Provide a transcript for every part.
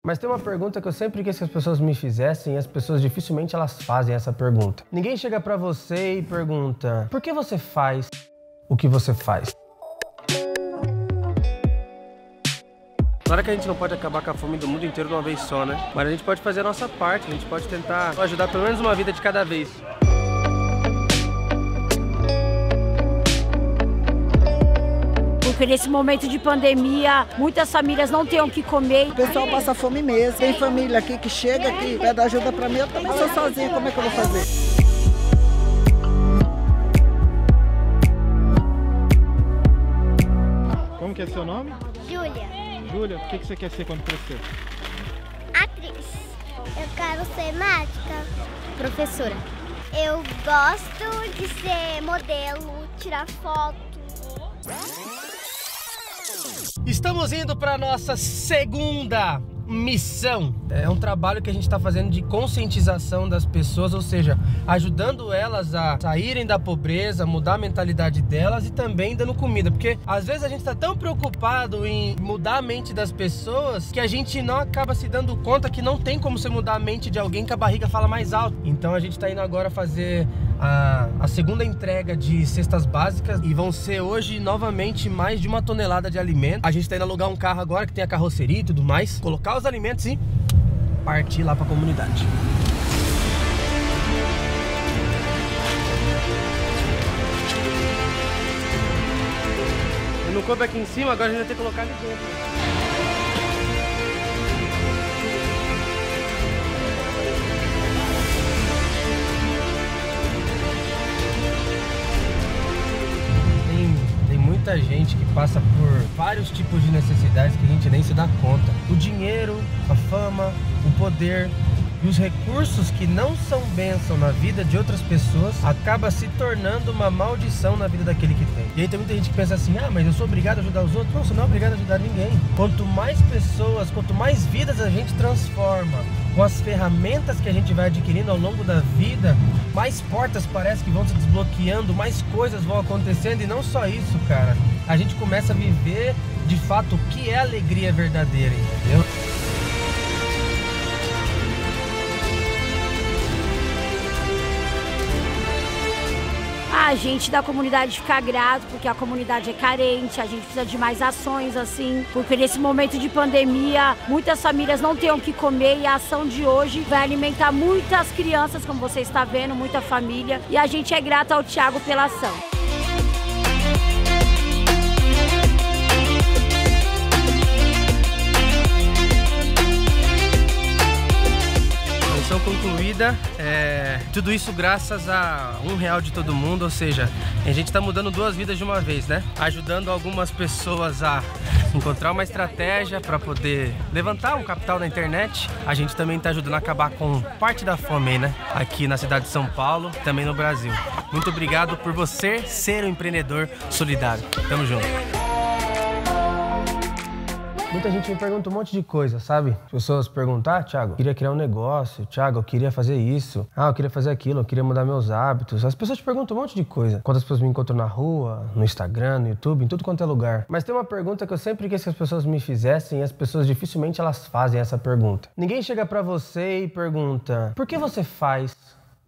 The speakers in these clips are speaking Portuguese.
Mas tem uma pergunta que eu sempre quis que as pessoas me fizessem e as pessoas dificilmente elas fazem essa pergunta. Ninguém chega pra você e pergunta: por que você faz o que você faz? Claro que a gente não pode acabar com a fome do mundo inteiro de uma vez só, né? Mas a gente pode fazer a nossa parte, a gente pode tentar ajudar pelo menos uma vida de cada vez. Porque nesse momento de pandemia, muitas famílias não têm o que comer. O pessoal passa fome mesmo. Tem família aqui que chega aqui, pede ajuda pra mim, eu também sou sozinha, como é que eu vou fazer? Como que é seu nome? Júlia. Júlia, o que você quer ser quando crescer? Atriz. Eu quero ser médica. Professora. Eu gosto de ser modelo, tirar foto. Estamos indo para nossa segunda missão. É um trabalho que a gente está fazendo de conscientização das pessoas, ou seja, ajudando elas a saírem da pobreza, mudar a mentalidade delas e também dando comida, porque às vezes a gente está tão preocupado em mudar a mente das pessoas que a gente não acaba se dando conta que não tem como você mudar a mente de alguém que a barriga fala mais alto. Então a gente está indo agora fazer a segunda entrega de cestas básicas e vão ser hoje novamente mais de 1 tonelada de alimento. A gente está indo alugar um carro agora que tem a carroceria e tudo mais, colocar os alimentos e partir lá para a comunidade. Eu não coube aqui em cima, agora a gente vai ter que colocar ali dentro. Muita gente que passa por vários tipos de necessidades que a gente nem se dá conta. O dinheiro, a fama, o poder e os recursos que não são bênção na vida de outras pessoas acaba se tornando uma maldição na vida daquele que tem. E aí tem muita gente que pensa assim: ah, mas eu sou obrigado a ajudar os outros. Não, você não é obrigado a ajudar ninguém. Quanto mais pessoas, quanto mais vidas a gente transforma com as ferramentas que a gente vai adquirindo ao longo da vida, mais portas parece que vão se desbloqueando, mais coisas vão acontecendo. E não só isso, cara, a gente começa a viver de fato o que é alegria verdadeira, entendeu? A gente da comunidade fica grato, porque a comunidade é carente, a gente precisa de mais ações assim, porque nesse momento de pandemia, muitas famílias não têm o que comer e a ação de hoje vai alimentar muitas crianças, como você está vendo, muita família, e a gente é grato ao Thiago pela ação. Missão concluída, tudo isso graças a R$1 de todo mundo, ou seja, a gente está mudando 2 vidas de uma vez, né? Ajudando algumas pessoas a encontrar uma estratégia para poder levantar um capital na internet. A gente também está ajudando a acabar com parte da fome aí, né? Aqui na cidade de São Paulo, também no Brasil. Muito obrigado por você ser um empreendedor solidário. Tamo junto. Muita gente me pergunta um monte de coisa, sabe? As pessoas perguntam: ah, Thiago, eu queria criar um negócio. Thiago, eu queria fazer isso. Ah, eu queria fazer aquilo, eu queria mudar meus hábitos. As pessoas te perguntam um monte de coisa. Quando as pessoas me encontram na rua, no Instagram, no YouTube, em tudo quanto é lugar. Mas tem uma pergunta que eu sempre quis que as pessoas me fizessem e as pessoas dificilmente elas fazem essa pergunta. Ninguém chega pra você e pergunta: por que você faz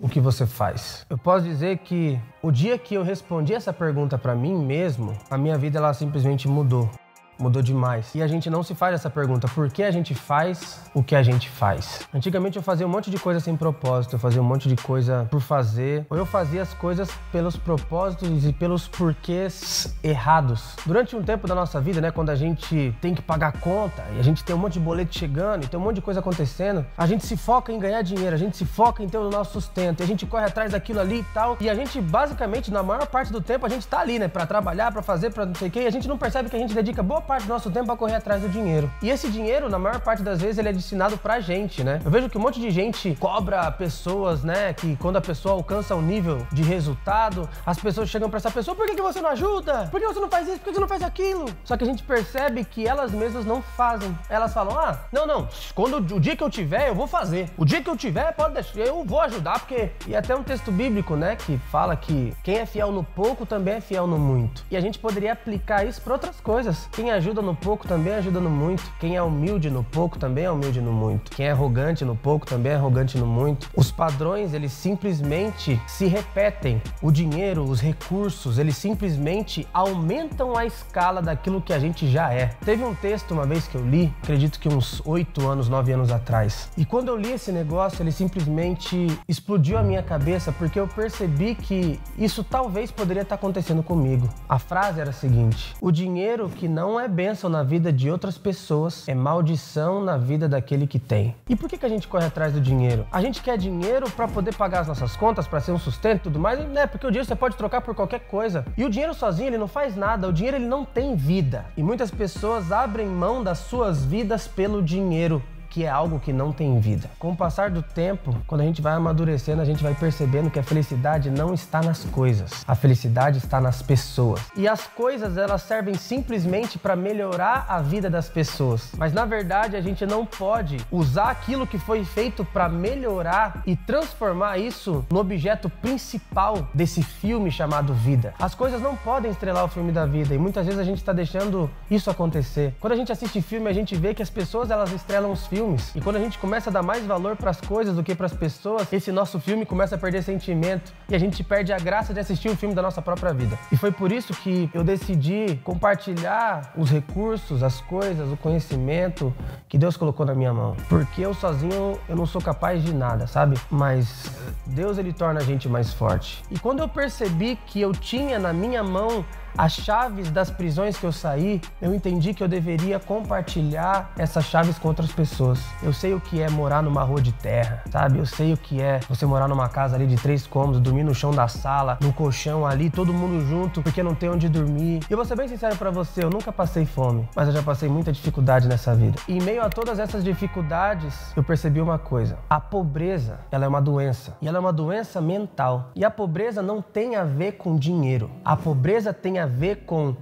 o que você faz? Eu posso dizer que o dia que eu respondi essa pergunta pra mim mesmo, a minha vida ela simplesmente mudou. Mudou demais. E a gente não se faz essa pergunta: por que a gente faz o que a gente faz? Antigamente eu fazia um monte de coisa sem propósito, eu fazia um monte de coisa por fazer, ou eu fazia as coisas pelos propósitos e pelos porquês errados. Durante um tempo da nossa vida, né, quando a gente tem que pagar conta e a gente tem um monte de boleto chegando e tem um monte de coisa acontecendo, a gente se foca em ganhar dinheiro, a gente se foca em ter o nosso sustento, e a gente corre atrás daquilo ali e tal, e a gente basicamente, na maior parte do tempo, a gente tá ali, né, pra trabalhar, pra fazer, pra não sei o que, e a gente não percebe que a gente dedica boa parte do nosso tempo a correr atrás do dinheiro. E esse dinheiro, na maior parte das vezes, ele é destinado pra gente, né? Eu vejo que um monte de gente cobra pessoas, né? Que quando a pessoa alcança um nível de resultado, as pessoas chegam pra essa pessoa: por que você não ajuda? Por que você não faz isso? Por que você não faz aquilo? Só que a gente percebe que elas mesmas não fazem. Elas falam: ah, não, o dia que eu tiver, eu vou fazer. O dia que eu tiver, pode deixar, eu vou ajudar, porque... E até um texto bíblico, né? Que fala que quem é fiel no pouco também é fiel no muito. E a gente poderia aplicar isso pra outras coisas. Quem ajuda no pouco também ajuda no muito. Quem é humilde no pouco também é humilde no muito. Quem é arrogante no pouco também é arrogante no muito. Os padrões, eles simplesmente se repetem. O dinheiro, os recursos, eles simplesmente aumentam a escala daquilo que a gente já é. Teve um texto uma vez que eu li, acredito que uns 8 anos, 9 anos atrás. E quando eu li esse negócio, ele simplesmente explodiu a minha cabeça, porque eu percebi que isso talvez poderia estar acontecendo comigo. A frase era a seguinte: o dinheiro que não é bênção na vida de outras pessoas é maldição na vida daquele que tem. E por que a gente corre atrás do dinheiro? A gente quer dinheiro para poder pagar as nossas contas, para ser um sustento e tudo mais, né? Porque o dinheiro você pode trocar por qualquer coisa. E o dinheiro sozinho, ele não faz nada. O dinheiro, ele não tem vida. E muitas pessoas abrem mão das suas vidas pelo dinheiro, que é algo que não tem vida. Com o passar do tempo, quando a gente vai amadurecendo, a gente vai percebendo que a felicidade não está nas coisas. A felicidade está nas pessoas. E as coisas, elas servem simplesmente para melhorar a vida das pessoas. Mas na verdade, a gente não pode usar aquilo que foi feito para melhorar e transformar isso no objeto principal desse filme chamado vida. As coisas não podem estrelar o filme da vida, e muitas vezes a gente está deixando isso acontecer. Quando a gente assiste filme, a gente vê que as pessoas, elas estrelam os filmes. E quando a gente começa a dar mais valor para as coisas do que para as pessoas, esse nosso filme começa a perder sentimento e a gente perde a graça de assistir o filme da nossa própria vida. E foi por isso que eu decidi compartilhar os recursos, as coisas, o conhecimento que Deus colocou na minha mão. Porque eu sozinho, eu não sou capaz de nada, sabe? Mas Deus, ele torna a gente mais forte. E quando eu percebi que eu tinha na minha mão as chaves das prisões que eu saí, eu entendi que eu deveria compartilhar essas chaves com outras pessoas. Eu sei o que é morar numa rua de terra, sabe? Eu sei o que é você morar numa casa ali de 3 cômodos, dormir no chão da sala, no colchão ali, todo mundo junto, porque não tem onde dormir. E eu vou ser bem sincero pra você, eu nunca passei fome, mas eu já passei muita dificuldade nessa vida. E em meio a todas essas dificuldades, eu percebi uma coisa: a pobreza, ela é uma doença, e ela é uma doença mental. E a pobreza não tem a ver com dinheiro. A pobreza tem a ver com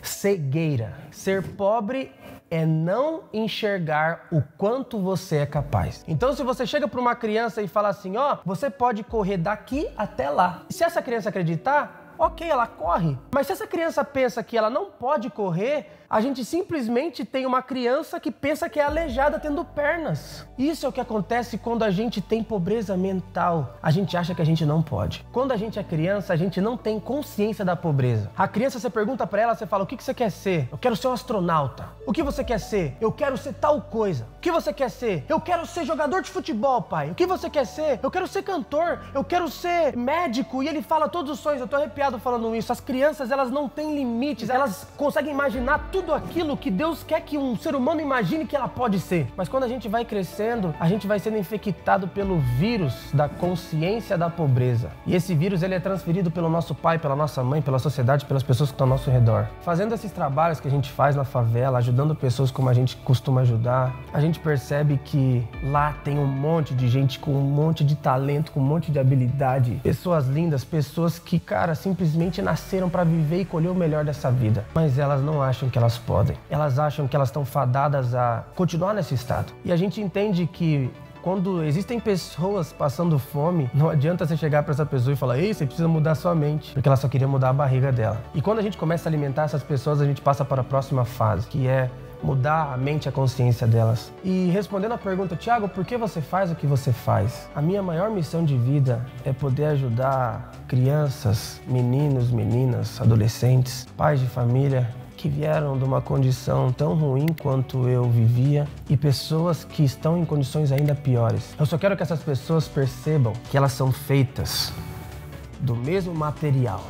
cegueira. Ser pobre é não enxergar o quanto você é capaz. Então, se você chega para uma criança e fala assim, ó, você pode correr daqui até lá. E se essa criança acreditar, ok, ela corre. Mas se essa criança pensa que ela não pode correr, a gente simplesmente tem uma criança que pensa que é aleijada tendo pernas. Isso é o que acontece quando a gente tem pobreza mental. A gente acha que a gente não pode. Quando a gente é criança, a gente não tem consciência da pobreza. A criança, você pergunta pra ela, você fala, o que você quer ser? Eu quero ser um astronauta. O que você quer ser? Eu quero ser tal coisa. O que você quer ser? Eu quero ser jogador de futebol, pai. O que você quer ser? Eu quero ser cantor. Eu quero ser médico. E ele fala todos os sonhos. Eu tô arrepiado falando isso. As crianças, elas não têm limites. Elas conseguem imaginar tudo aquilo que Deus quer que um ser humano imagine que ela pode ser. Mas quando a gente vai crescendo, a gente vai sendo infectado pelo vírus da consciência da pobreza. E esse vírus, ele é transferido pelo nosso pai, pela nossa mãe, pela sociedade, pelas pessoas que estão ao nosso redor. Fazendo esses trabalhos que a gente faz na favela, ajudando pessoas como a gente costuma ajudar, a gente percebe que lá tem um monte de gente com um monte de talento, com um monte de habilidade. Pessoas lindas, pessoas que, cara, simplesmente nasceram para viver e colher o melhor dessa vida. Mas elas não acham que elas podem. Elas acham que elas estão fadadas a continuar nesse estado. E a gente entende que quando existem pessoas passando fome, não adianta você chegar para essa pessoa e falar, ei, você precisa mudar sua mente, porque ela só queria mudar a barriga dela. E quando a gente começa a alimentar essas pessoas, a gente passa para a próxima fase, que é mudar a mente e a consciência delas. E respondendo a pergunta, Thiago, por que você faz o que você faz? A minha maior missão de vida é poder ajudar crianças, meninos, meninas, adolescentes, pais de família, que vieram de uma condição tão ruim quanto eu vivia e pessoas que estão em condições ainda piores. Eu só quero que essas pessoas percebam que elas são feitas do mesmo material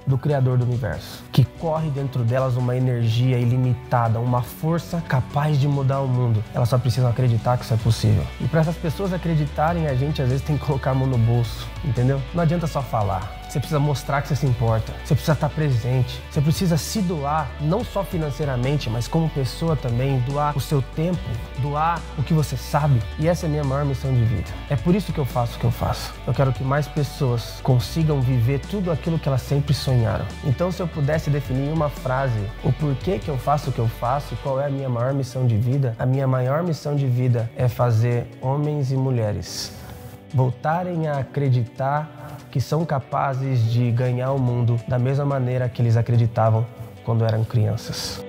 do Criador do Universo, que corre dentro delas uma energia ilimitada, uma força capaz de mudar o mundo. Elas só precisam acreditar que isso é possível. E para essas pessoas acreditarem, a gente às vezes tem que colocar a mão no bolso, entendeu? Não adianta só falar. Você precisa mostrar que você se importa. Você precisa estar presente. Você precisa se doar, não só financeiramente, mas como pessoa também. Doar o seu tempo, doar o que você sabe. E essa é a minha maior missão de vida. É por isso que eu faço o que eu faço. Eu quero que mais pessoas consigam viver tudo aquilo que elas sempre sonharam. Então, se eu pudesse definir em uma frase o porquê que eu faço o que eu faço e qual é a minha maior missão de vida, a minha maior missão de vida é fazer homens e mulheres voltarem a acreditar que são capazes de ganhar o mundo da mesma maneira que eles acreditavam quando eram crianças.